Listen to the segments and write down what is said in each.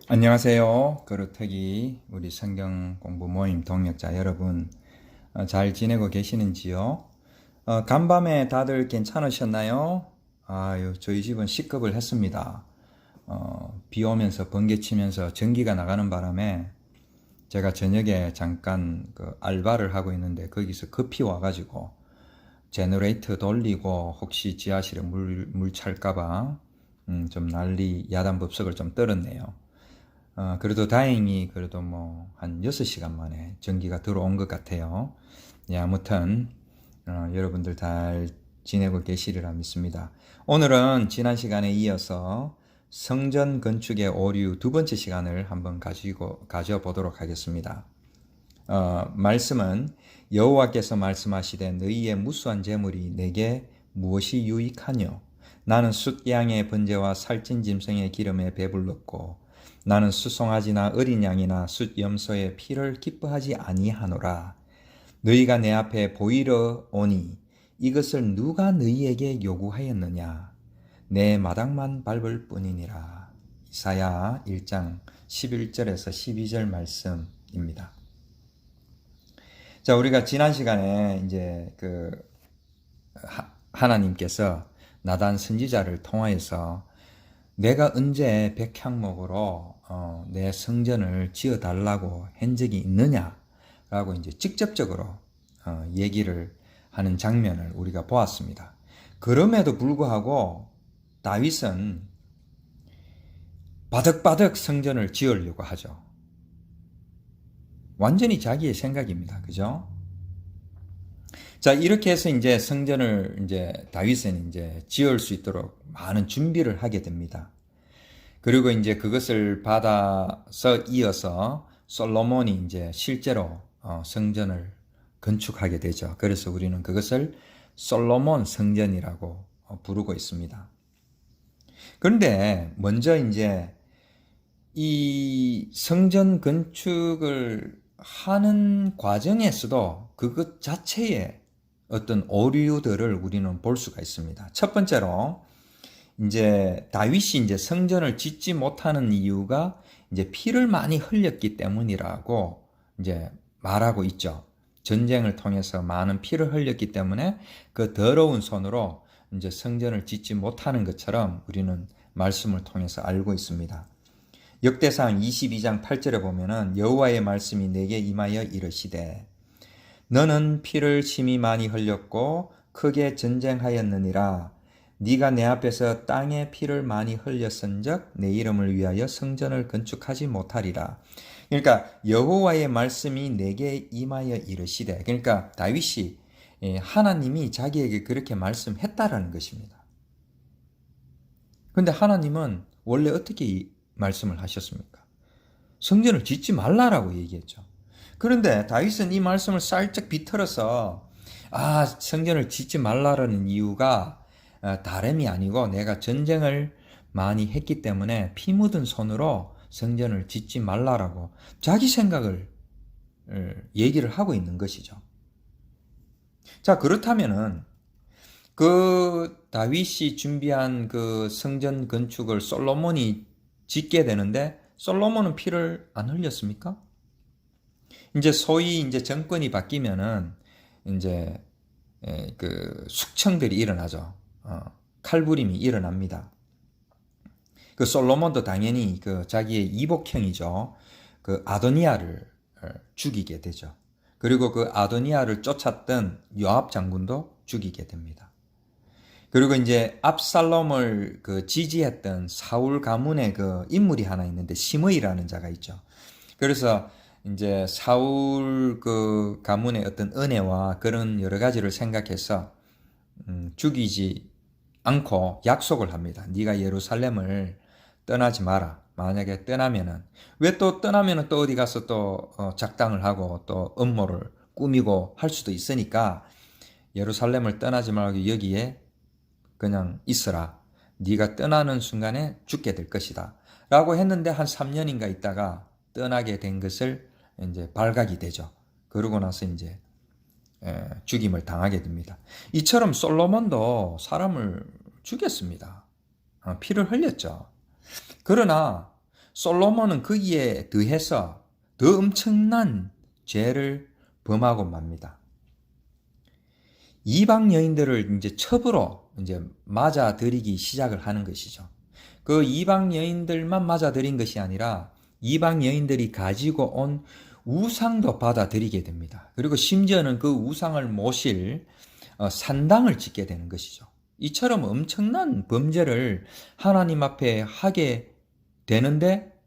안녕하세요. 그루터기 우리 성경 공부 모임 동역자 여러분, 잘 지내고 계시는지요? 간밤에 다들 괜찮으셨나요? 아유, 저희 집은 식겁을 했습니다. 비 오면서 번개 치면서 전기가 나가는 바람에 제가 저녁에 잠깐 그 알바를 하고 있는데 거기서 급히 와가지고 제너레이터 돌리고 혹시 지하실에 물 찰까봐 좀 난리 야단법석을 좀 떨었네요. 그래도 다행히 그래도 뭐 한 6시간 만에 전기가 들어온 것 같아요. 예, 아무튼 여러분들 잘 지내고 계시리라 믿습니다. 오늘은 지난 시간에 이어서 성전 건축의 오류 두 번째 시간을 한번 가져보도록 하겠습니다. 말씀은 여호와께서 말씀하시되 너희의 무수한 재물이 내게 무엇이 유익하뇨? 나는 숫양의 번제와 살찐 짐승의 기름에 배불렀고 나는 수송아지나 어린 양이나 숫 염소의 피를 기뻐하지 아니하노라. 너희가 내 앞에 보이러 오니 이것을 누가 너희에게 요구하였느냐? 내 마당만 밟을 뿐이니라. 이사야 1장 11절에서 12절 말씀입니다. 자, 우리가 지난 시간에 이제 하나님께서 나단 선지자를 통하여서 내가 언제 백향목으로 내 성전을 지어 달라고 한 적이 있느냐라고 이제 직접적으로 얘기를 하는 장면을 우리가 보았습니다. 그럼에도 불구하고 다윗은 바득바득 성전을 지으려고 하죠. 완전히 자기의 생각입니다. 그죠? 자, 이렇게 해서 이제 성전을 이제 다윗은 이제 지을 수 있도록 많은 준비를 하게 됩니다. 그리고 이제 그것을 받아서 이어서 솔로몬이 이제 실제로 성전을 건축하게 되죠. 그래서 우리는 그것을 솔로몬 성전이라고 부르고 있습니다. 그런데 먼저 이제 이 성전 건축을 하는 과정에서도 그것 자체에 어떤 오류들을 우리는 볼 수가 있습니다. 첫 번째로 이제 다윗이 이제 성전을 짓지 못하는 이유가 이제 피를 많이 흘렸기 때문이라고 이제 말하고 있죠. 전쟁을 통해서 많은 피를 흘렸기 때문에 그 더러운 손으로 이제 성전을 짓지 못하는 것처럼 우리는 말씀을 통해서 알고 있습니다. 역대상 22장 8절에 보면은 여호와의 말씀이 내게 임하여 이르시되 너는 피를 심히 많이 흘렸고 크게 전쟁하였느니라. 네가 내 앞에서 땅에 피를 많이 흘렸은즉 내 이름을 위하여 성전을 건축하지 못하리라. 그러니까 여호와의 말씀이 내게 임하여 이르시되, 그러니까 다윗이 하나님이 자기에게 그렇게 말씀했다라는 것입니다. 그런데 하나님은 원래 어떻게 말씀을 하셨습니까? 성전을 짓지 말라라고 얘기했죠. 그런데 다윗은 이 말씀을 살짝 비틀어서 성전을 짓지 말라라는 이유가 다름이 아니고 내가 전쟁을 많이 했기 때문에 피 묻은 손으로 성전을 짓지 말라라고 자기 생각을 얘기를 하고 있는 것이죠. 자, 그렇다면은 그 다윗이 준비한 그 성전 건축을 솔로몬이 짓게 되는데 솔로몬은 피를 안 흘렸습니까? 이제 소위 이제 정권이 바뀌면은 이제 그 숙청들이 일어나죠. 칼부림이 일어납니다. 그 솔로몬도 당연히 그 자기의 이복형이죠. 그 아도니아를 죽이게 되죠. 그리고 그 아도니아를 쫓았던 요압 장군도 죽이게 됩니다. 그리고 이제 압살롬을 그 지지했던 사울 가문의 그 인물이 하나 있는데 시므이라는 자가 있죠. 그래서 이제 사울 그 가문의 어떤 은혜와 그런 여러 가지를 생각해서 죽이지 않고 약속을 합니다. 네가 예루살렘을 떠나지 마라. 만약에 떠나면은 왜 또 떠나면은 또 어디 가서 또 작당을 하고 또 음모를 꾸미고 할 수도 있으니까 예루살렘을 떠나지 말고 여기에 그냥 있어라. 네가 떠나는 순간에 죽게 될 것이다. 라고 했는데 한 3년인가 있다가 떠나게 된 것을 이제 발각이 되죠. 그러고 나서 이제 죽임을 당하게 됩니다. 이처럼 솔로몬도 사람을 죽였습니다. 피를 흘렸죠. 그러나 솔로몬은 거기에 더해서 더 엄청난 죄를 범하고 맙니다. 이방 여인들을 이제 첩으로 이제 맞아들이기 시작을 하는 것이죠. 그 이방 여인들만 맞아들인 것이 아니라 이방 여인들이 가지고 온 우상도 받아들이게 됩니다. 그리고 심지어는 그 우상을 모실 산당을 짓게 되는 것이죠. 이처럼 엄청난 범죄를 하나님 앞에 하게 되는데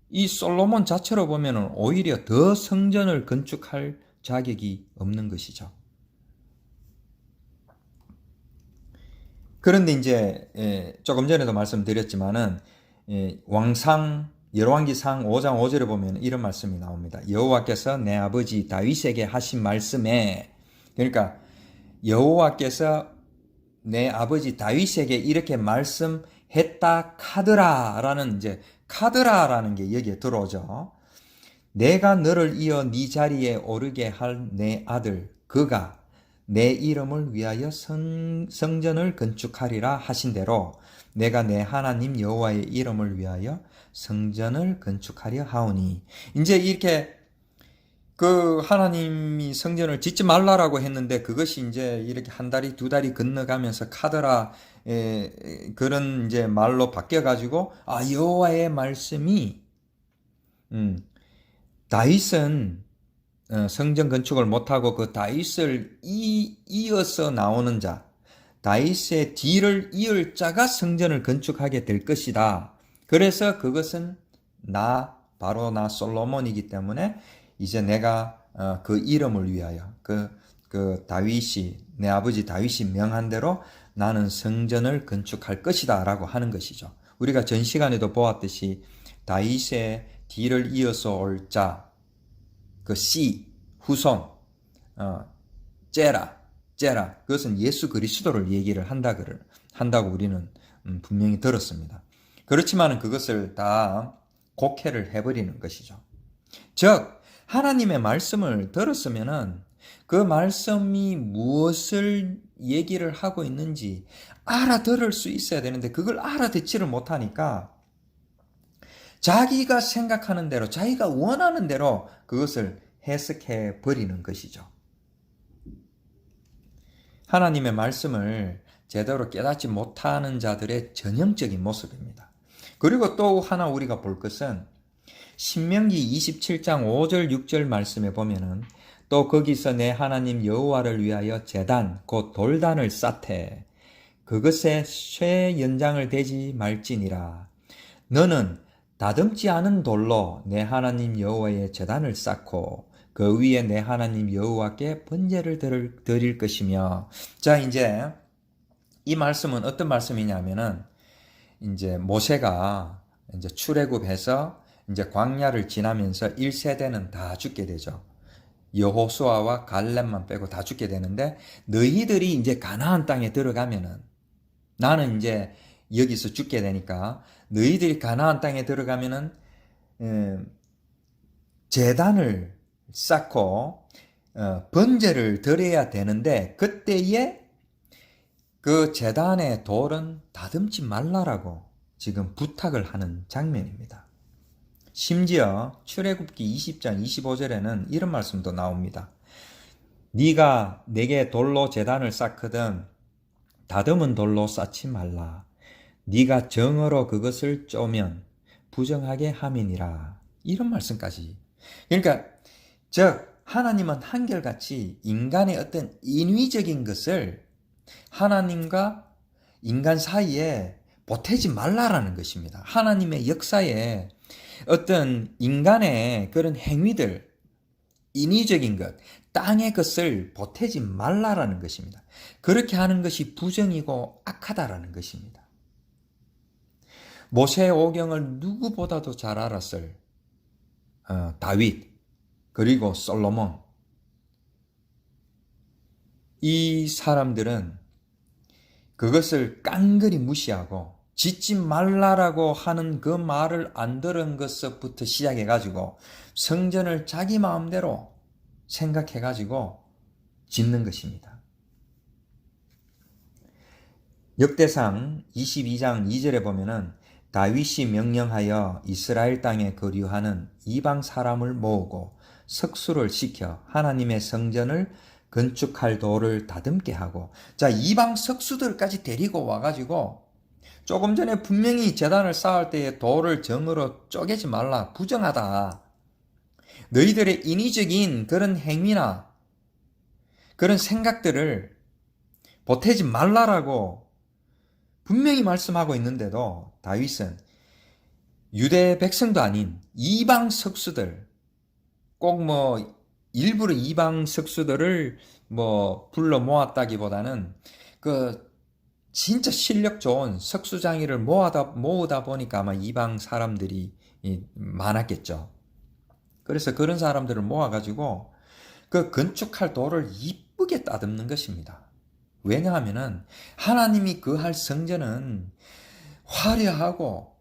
이 솔로몬 자체로 보면 오히려 더 성전을 건축할 자격이 없는 것이죠. 그런데 이제 조금 전에도 말씀드렸지만은 열왕기상 5장 5절에 보면 이런 말씀이 나옵니다. 여호와께서 내 아버지 다윗에게 하신 말씀에, 그러니까 여호와께서 내 아버지 다윗에게 이렇게 말씀했다 카드라라는 이제 카드라라는 게 여기에 들어오죠. 내가 너를 이어 네 자리에 오르게 할 내 아들 그가 내 이름을 위하여 성전을 건축하리라 하신 대로 내가 내 하나님 여호와의 이름을 위하여 성전을 건축하려 하오니. 이제 이렇게 그 하나님이 성전을 짓지 말라라고 했는데 그것이 이제 이렇게 한 다리 두 다리 건너가면서 카드라 그런 이제 말로 바뀌어 가지고 여호와의 말씀이 다윗은 성전 건축을 못하고 그 다윗을 이어서 나오는 자, 다윗의 뒤를 이을 자가 성전을 건축하게 될 것이다. 그래서 그것은 바로 나 솔로몬이기 때문에 이제 내가 그 이름을 위하여 그 다윗이 내 아버지 다윗이 명한 대로 나는 성전을 건축할 것이다 라고 하는 것이죠. 우리가 전 시간에도 보았듯이 다윗의 뒤를 이어서 올 자, 그 후손, 제라, 그것은 예수 그리스도를 얘기를 한다고 우리는 분명히 들었습니다. 그렇지만 그것을 다 곡해를 해버리는 것이죠. 즉, 하나님의 말씀을 들었으면은 그 말씀이 무엇을 얘기를 하고 있는지 알아들을 수 있어야 되는데 그걸 알아듣지를 못하니까 자기가 생각하는 대로, 자기가 원하는 대로 그것을 해석해 버리는 것이죠. 하나님의 말씀을 제대로 깨닫지 못하는 자들의 전형적인 모습입니다. 그리고 또 하나 우리가 볼 것은 신명기 27장 5절 6절 말씀에 보면은 또 거기서 내 하나님 여호와를 위하여 제단 곧 돌단을 쌓되 그것에 쇠 연장을 대지 말지니라. 너는 다듬지 않은 돌로 내 하나님 여호와의 제단을 쌓고 그 위에 내 하나님 여호와께 번제를 드릴 것이며. 자, 이제 이 말씀은 어떤 말씀이냐면은 이제 모세가 이제 출애굽해서 이제 광야를 지나면서 1세대는 다 죽게 되죠. 여호수아와 갈렙만 빼고 다 죽게 되는데 너희들이 이제 가나안 땅에 들어가면은 나는 이제 여기서 죽게 되니까 너희들이 가나안 땅에 들어가면은 제단을 쌓고 번제를 드려야 되는데 그때에 그 제단의 돌은 다듬지 말라라고 지금 부탁을 하는 장면입니다. 심지어 출애굽기 20장 25절에는 이런 말씀도 나옵니다. 네가 내게 돌로 제단을 쌓거든 다듬은 돌로 쌓지 말라. 네가 정으로 그것을 쪼면 부정하게 함이니라. 이런 말씀까지. 그러니까 즉 하나님은 한결같이 인간의 어떤 인위적인 것을 하나님과 인간 사이에 보태지 말라라는 것입니다. 하나님의 역사에 어떤 인간의 그런 행위들, 인위적인 것, 땅의 것을 보태지 말라라는 것입니다. 그렇게 하는 것이 부정이고 악하다라는 것입니다. 모세의 오경을 누구보다도 잘 알았을 다윗 그리고 솔로몬, 이 사람들은 그것을 깡그리 무시하고 짓지 말라라고 하는 그 말을 안 들은 것부터 시작해가지고 성전을 자기 마음대로 생각해가지고 짓는 것입니다. 역대상 22장 2절에 보면은 다윗이 명령하여 이스라엘 땅에 거류하는 이방 사람을 모으고 석수를 시켜 하나님의 성전을 건축할 돌을 다듬게 하고, 자, 이방 석수들까지 데리고 와가지고 조금 전에 분명히 제단을 쌓을 때에 돌을 정으로 쪼개지 말라, 부정하다, 너희들의 인위적인 그런 행위나 그런 생각들을 보태지 말라라고 분명히 말씀하고 있는데도 다윗은 유대 백성도 아닌 이방 석수들, 꼭 뭐 일부러 이방 석수들을 뭐 불러 모았다기보다는 그 진짜 실력 좋은 석수장이를 모으다 보니까 아마 이방 사람들이 많았겠죠. 그래서 그런 사람들을 모아가지고 그 건축할 돌을 이쁘게 따듬는 것입니다. 왜냐하면은 하나님이 거할 성전은 화려하고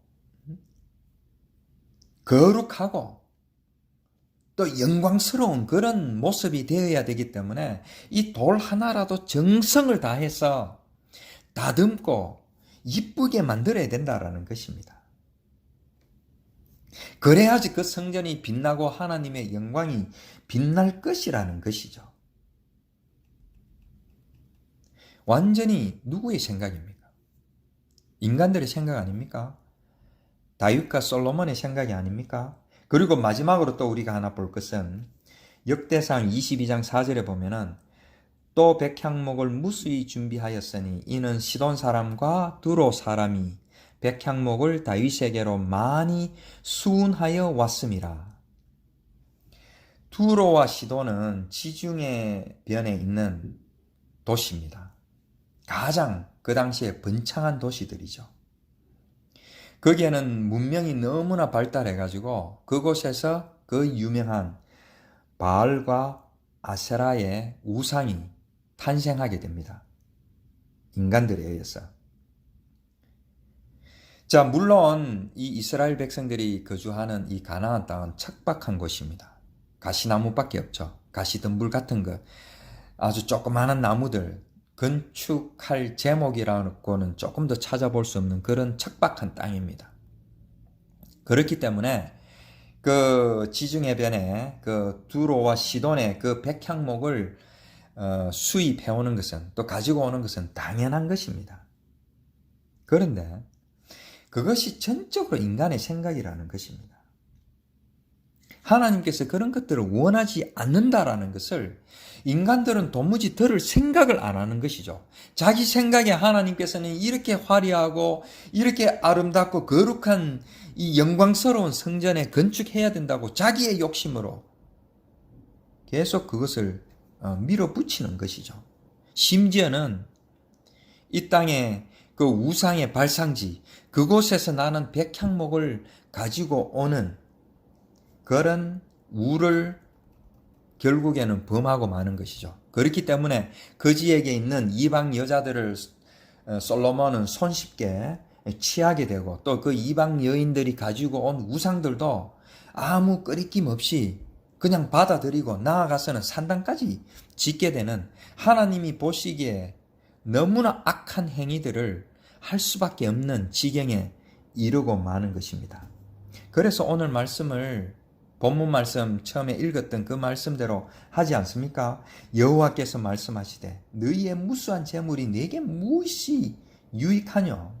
거룩하고 또 영광스러운 그런 모습이 되어야 되기 때문에 이 돌 하나라도 정성을 다해서 다듬고 이쁘게 만들어야 된다라는 것입니다. 그래야지 그 성전이 빛나고 하나님의 영광이 빛날 것이라는 것이죠. 완전히 누구의 생각입니까? 인간들의 생각 아닙니까? 다윗과 솔로몬의 생각이 아닙니까? 그리고 마지막으로 또 우리가 하나 볼 것은 역대상 22장 4절에 보면은 또 백향목을 무수히 준비하였으니 이는 시돈 사람과 두로 사람이 백향목을 다윗에게로 많이 수운하여 왔음이라. 두로와 시돈은 지중해 변에 있는 도시입니다. 가장 그 당시에 번창한 도시들이죠. 거기에는 문명이 너무나 발달해가지고 그곳에서 그 유명한 바알과 아세라의 우상이 탄생하게 됩니다. 인간들에 의해서. 자, 물론 이 이스라엘 백성들이 거주하는 이 가나안 땅은 척박한 곳입니다. 가시나무밖에 없죠. 가시덤불 같은 거, 아주 조그마한 나무들, 건축할 제목이라고는 조금 더 찾아볼 수 없는 그런 척박한 땅입니다. 그렇기 때문에 그 지중해변에 그 두로와 시돈의 그 백향목을 수입해오는 것은, 또 가지고 오는 것은 당연한 것입니다. 그런데 그것이 전적으로 인간의 생각이라는 것입니다. 하나님께서 그런 것들을 원하지 않는다라는 것을 인간들은 도무지 들을 생각을 안 하는 것이죠. 자기 생각에 하나님께서는 이렇게 화려하고 이렇게 아름답고 거룩한 이 영광스러운 성전에 건축해야 된다고 자기의 욕심으로 계속 그것을 밀어붙이는 것이죠. 심지어는 이 땅에 그 우상의 발상지, 그곳에서 나는 백향목을 가지고 오는 그런 우를 결국에는 범하고 마는 것이죠. 그렇기 때문에 그 지역에 있는 이방 여자들을 솔로몬은 손쉽게 취하게 되고, 또 그 이방 여인들이 가지고 온 우상들도 아무 꺼리낌 없이 그냥 받아들이고 나아가서는 산당까지 짓게 되는, 하나님이 보시기에 너무나 악한 행위들을 할 수밖에 없는 지경에 이르고 마는 것입니다. 그래서 오늘 말씀을, 본문 말씀 처음에 읽었던 그 말씀대로 하지 않습니까? 여호와께서 말씀하시되 너희의 무수한 재물이 내게 무엇이 유익하뇨?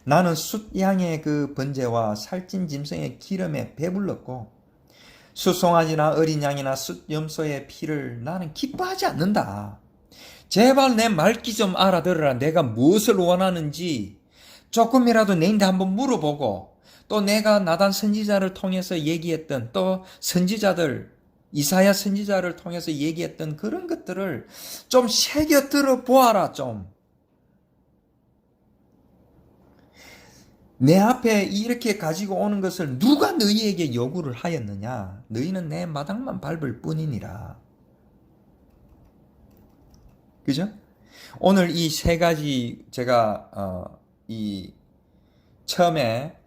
나는 숫양의 그 번제와 살찐 짐승의 기름에 배불렀고 숫송아지나 어린 양이나 숫염소의 피를 나는 기뻐하지 않는다. 제발 내 말귀 좀 알아들으라. 내가 무엇을 원하는지 조금이라도 내한테 한번 물어보고, 또 내가 나단 선지자를 통해서 얘기했던, 또 선지자들, 이사야 선지자를 통해서 얘기했던 그런 것들을 좀 새겨 들어보아라. 좀 내 앞에 이렇게 가지고 오는 것을 누가 너희에게 요구를 하였느냐? 너희는 내 마당만 밟을 뿐이니라. 그죠? 오늘 이 세 가지 제가 이 처음에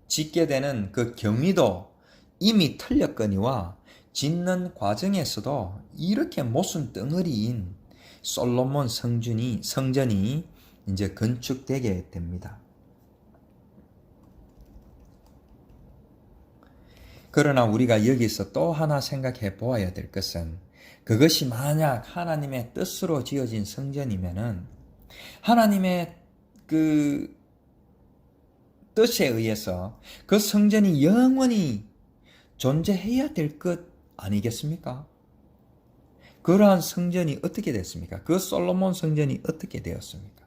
짓게 되는 그 경위도 이미 틀렸거니와 짓는 과정에서도 이렇게 모순 덩어리인 솔로몬 성전이 이제 건축되게 됩니다. 그러나 우리가 여기서 또 하나 생각해 보아야 될 것은, 그것이 만약 하나님의 뜻으로 지어진 성전이면은 하나님의 그 뜻에 의해서 그 성전이 영원히 존재해야 될 것 아니겠습니까? 그러한 성전이 어떻게 됐습니까? 그 솔로몬 성전이 어떻게 되었습니까?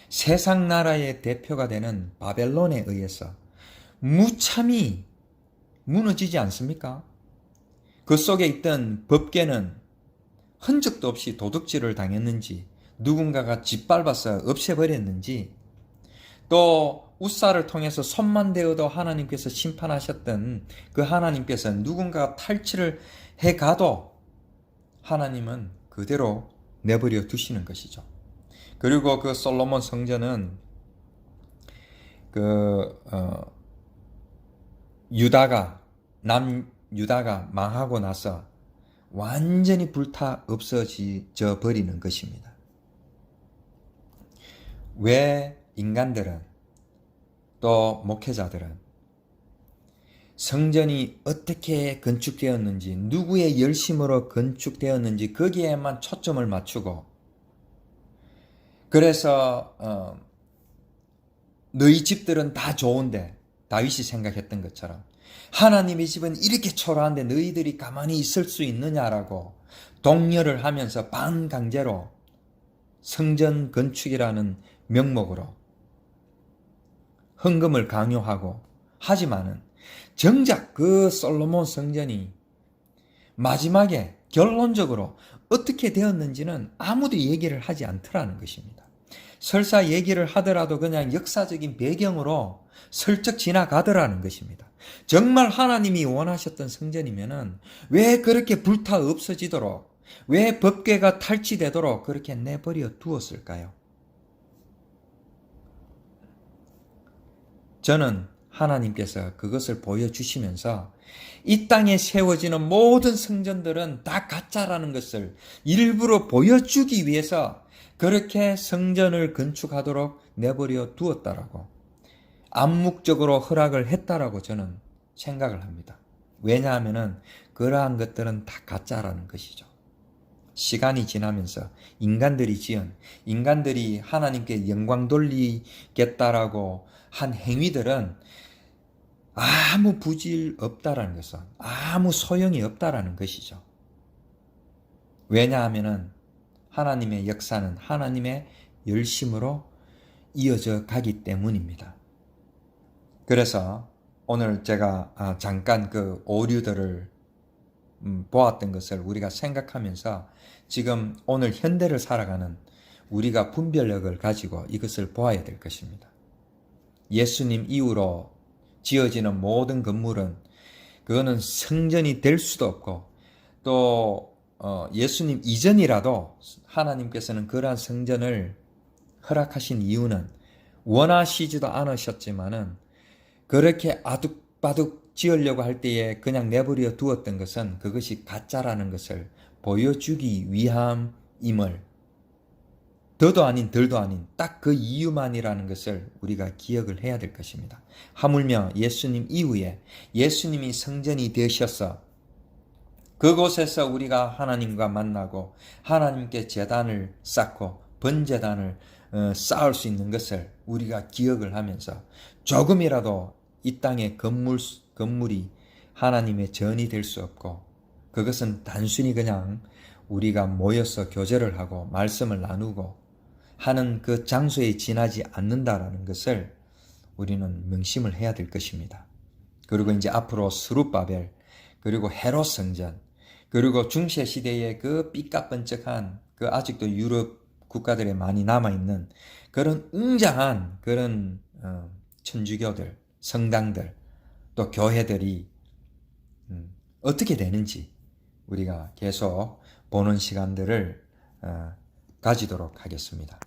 세상 나라의 대표가 되는 바벨론에 의해서 무참히 무너지지 않습니까? 그 속에 있던 법궤는 흔적도 없이 도둑질을 당했는지, 누군가가 짓밟아서 없애버렸는지, 또 우사를 통해서 손만 대어도 하나님께서 심판하셨던 그 하나님께서 누군가가 탈취를 해가도 하나님은 그대로 내버려 두시는 것이죠. 그리고 그 솔로몬 성전은 남유다가 망하고 나서 완전히 불타 없어져 버리는 것입니다. 왜 인간들은, 또 목회자들은 성전이 어떻게 건축되었는지, 누구의 열심으로 건축되었는지 거기에만 초점을 맞추고, 그래서 너희 집들은 다 좋은데, 다윗이 생각했던 것처럼 하나님의 집은 이렇게 초라한데 너희들이 가만히 있을 수 있느냐라고 독려를 하면서 반강제로 성전 건축이라는 명목으로 헌금을 강요하고, 하지만은 정작 그 솔로몬 성전이 마지막에 결론적으로 어떻게 되었는지는 아무도 얘기를 하지 않더라는 것입니다. 설사 얘기를 하더라도 그냥 역사적인 배경으로 슬쩍 지나가더라는 것입니다. 정말 하나님이 원하셨던 성전이면은 왜 그렇게 불타 없어지도록, 왜 법궤가 탈취되도록 그렇게 내버려 두었을까요? 저는 하나님께서 그것을 보여주시면서 이 땅에 세워지는 모든 성전들은 다 가짜라는 것을 일부러 보여주기 위해서 그렇게 성전을 건축하도록 내버려 두었다라고, 암묵적으로 허락을 했다라고 저는 생각을 합니다. 왜냐하면은 그러한 것들은 다 가짜라는 것이죠. 시간이 지나면서 인간들이 하나님께 영광 돌리겠다라고 한 행위들은 아무 부질 없다라는 것은, 아무 소용이 없다라는 것이죠. 왜냐하면은 하나님의 역사는 하나님의 열심으로 이어져 가기 때문입니다. 그래서 오늘 제가 잠깐 그 오류들을 보았던 것을 우리가 생각하면서 지금 오늘 현대를 살아가는 우리가 분별력을 가지고 이것을 보아야 될 것입니다. 예수님 이후로 지어지는 모든 건물은 그거는 성전이 될 수도 없고, 또 예수님 이전이라도 하나님께서는 그러한 성전을 허락하신 이유는 원하시지도 않으셨지만은 그렇게 아득바득 지으려고 할 때에 그냥 내버려 두었던 것은 그것이 가짜라는 것을 보여주기 위함임을, 더도 아닌 덜도 아닌 딱 그 이유만이라는 것을 우리가 기억을 해야 될 것입니다. 하물며 예수님 이후에 예수님이 성전이 되셔서 그곳에서 우리가 하나님과 만나고 하나님께 제단을 쌓고 번제단을 쌓을 수 있는 것을 우리가 기억을 하면서 조금이라도 이 땅의 건물이 하나님의 전이 될 수 없고, 그것은 단순히 그냥 우리가 모여서 교제를 하고 말씀을 나누고 하는 그 장소에 지나지 않는다라는 것을 우리는 명심을 해야 될 것입니다. 그리고 이제 앞으로 스룹바벨, 그리고 헤롯 성전, 그리고 중세 시대의 그 삐까번쩍한 그 아직도 유럽 국가들에 많이 남아있는 그런 웅장한 그런 천주교들, 성당들, 또 교회들이 어떻게 되는지 우리가 계속 보는 시간들을 가지도록 하겠습니다.